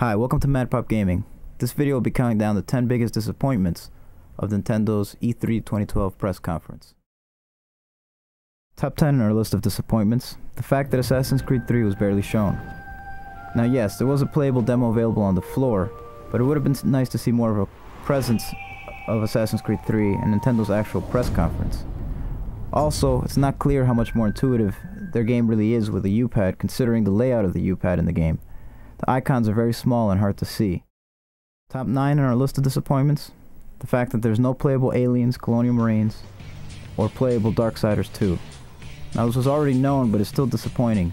Hi, welcome to MadPopGaming. This video will be counting down the 10 biggest disappointments of Nintendo's E3 2012 press conference. Top 10 in our list of disappointments: the fact that Assassin's Creed 3 was barely shown. Now yes, there was a playable demo available on the floor, but it would have been nice to see more of a presence of Assassin's Creed 3 in Nintendo's actual press conference. Also, it's not clear how much more intuitive their game really is with a U-pad, considering the layout of the U-pad in the game. The icons are very small and hard to see. Top 9 on our list of disappointments: the fact that there's no playable Aliens, Colonial Marines, or playable Darksiders 2. Now this was already known, but it's still disappointing,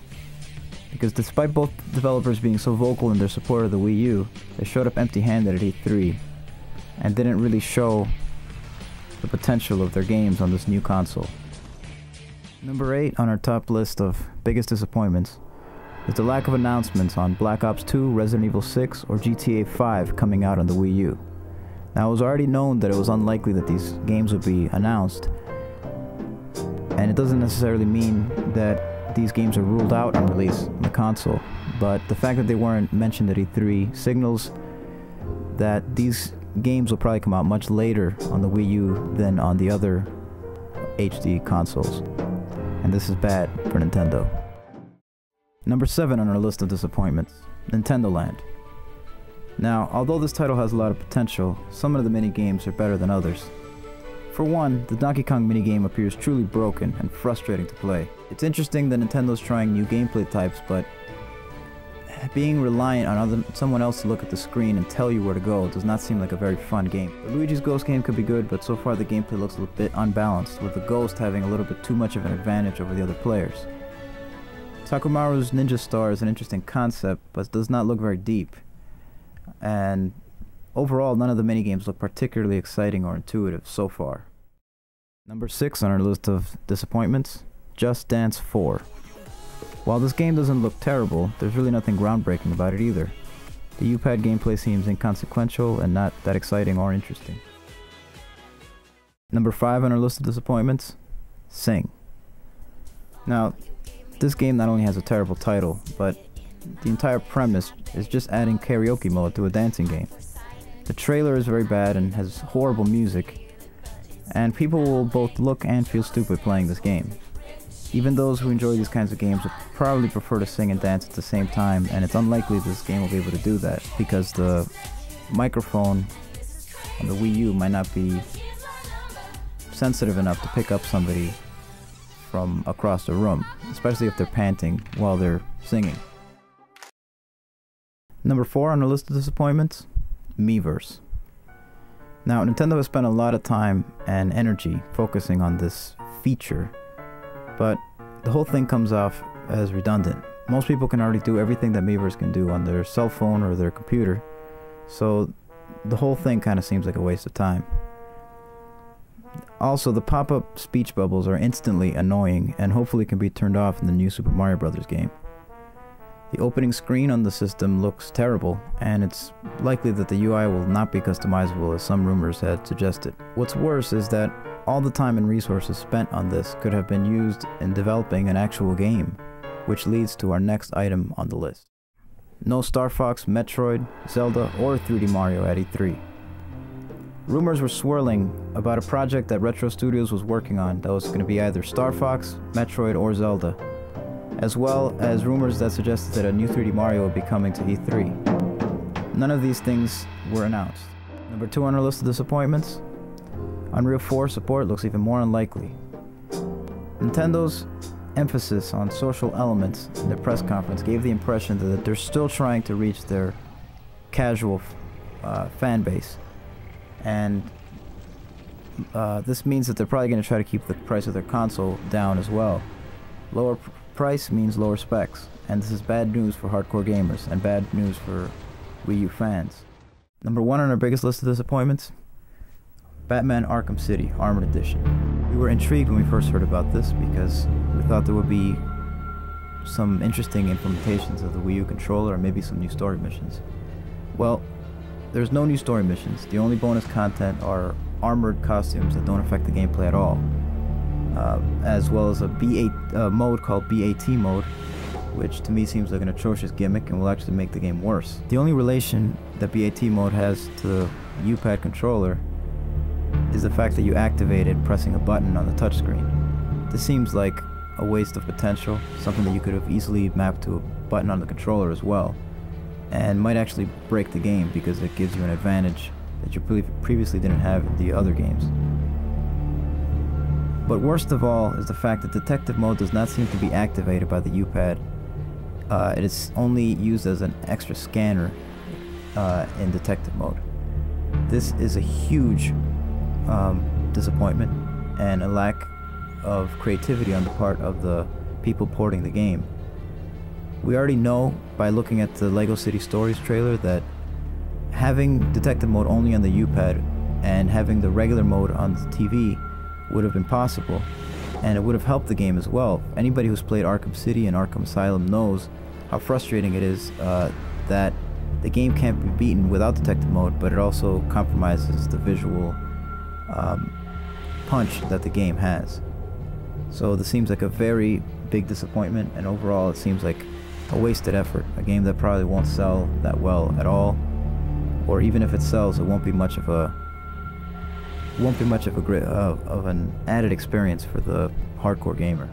because despite both developers being so vocal in their support of the Wii U, they showed up empty-handed at E3, and didn't really show the potential of their games on this new console. Number 8 on our top list of biggest disappointments is the lack of announcements on Black Ops 2, Resident Evil 6, or GTA 5 coming out on the Wii U. Now it was already known that it was unlikely that these games would be announced, and it doesn't necessarily mean that these games are ruled out on release on the console, but the fact that they weren't mentioned at E3 signals that these games will probably come out much later on the Wii U than on the other HD consoles, and this is bad for Nintendo. Number 7 on our list of disappointments: Nintendo Land. Now, although this title has a lot of potential, some of the mini-games are better than others. For one, the Donkey Kong minigame appears truly broken and frustrating to play. It's interesting that Nintendo's trying new gameplay types, but being reliant on someone else to look at the screen and tell you where to go does not seem like a very fun game. The Luigi's Ghost game could be good, but so far the gameplay looks a little bit unbalanced, with the Ghost having a little bit too much of an advantage over the other players. Takumaru's Ninja Star is an interesting concept, but does not look very deep. And overall, none of the minigames look particularly exciting or intuitive so far. Number 6 on our list of disappointments: Just Dance 4. While this game doesn't look terrible, there's really nothing groundbreaking about it either. The U-pad gameplay seems inconsequential and not that exciting or interesting. Number 5 on our list of disappointments: Sing. Now, this game not only has a terrible title, but the entire premise is just adding karaoke mode to a dancing game. The trailer is very bad and has horrible music, and people will both look and feel stupid playing this game. Even those who enjoy these kinds of games would probably prefer to sing and dance at the same time, and it's unlikely this game will be able to do that, because the microphone on the Wii U might not be sensitive enough to pick up somebody from across the room, especially if they're panting while they're singing. Number 4 on our list of disappointments: Miiverse. Now, Nintendo has spent a lot of time and energy focusing on this feature, but the whole thing comes off as redundant. Most people can already do everything that Miiverse can do on their cell phone or their computer, so the whole thing kind of seems like a waste of time. Also, the pop-up speech bubbles are instantly annoying and hopefully can be turned off in the new Super Mario Bros. Game. The opening screen on the system looks terrible, and it's likely that the UI will not be customizable, as some rumors had suggested. What's worse is that all the time and resources spent on this could have been used in developing an actual game, which leads to our next item on the list: no Star Fox, Metroid, Zelda, or 3D Mario at E3. Rumors were swirling about a project that Retro Studios was working on that was going to be either Star Fox, Metroid, or Zelda, as well as rumors that suggested that a new 3D Mario would be coming to E3. None of these things were announced. Number 2 on our list of disappointments: Unreal 4 support looks even more unlikely. Nintendo emphasis on social elements in their press conference gave the impression that they're still trying to reach their casual fan base. And this means that they're probably going to try to keep the price of their console down as well. Lower price means lower specs, and this is bad news for hardcore gamers and bad news for Wii U fans. Number 1 on our biggest list of disappointments: Batman Arkham City Armored Edition. We were intrigued when we first heard about this because we thought there would be some interesting implementations of the Wii U controller, or maybe some new story missions. Well, there's no new story missions. The only bonus content are armored costumes that don't affect the gameplay at all, as well as a mode called BAT mode, which to me seems like an atrocious gimmick and will actually make the game worse. The only relation that BAT mode has to the U-pad controller is the fact that you activate it pressing a button on the touchscreen. This seems like a waste of potential, something that you could have easily mapped to a button on the controller as well, and might actually break the game because it gives you an advantage that you previously didn't have in the other games. But worst of all is the fact that detective mode does not seem to be activated by the U-pad. It is only used as an extra scanner in detective mode. This is a huge disappointment and a lack of creativity on the part of the people porting the game. We already know by looking at the LEGO City Stories trailer that having detective mode only on the U-pad and having the regular mode on the TV would have been possible, and it would have helped the game as well. Anybody who's played Arkham City and Arkham Asylum knows how frustrating it is that the game can't be beaten without detective mode, but it also compromises the visual punch that the game has. So this seems like a very big disappointment, and overall it seems like a wasted effort. A game that probably won't sell that well at all, or even if it sells, it won't be much of an added experience for the hardcore gamer.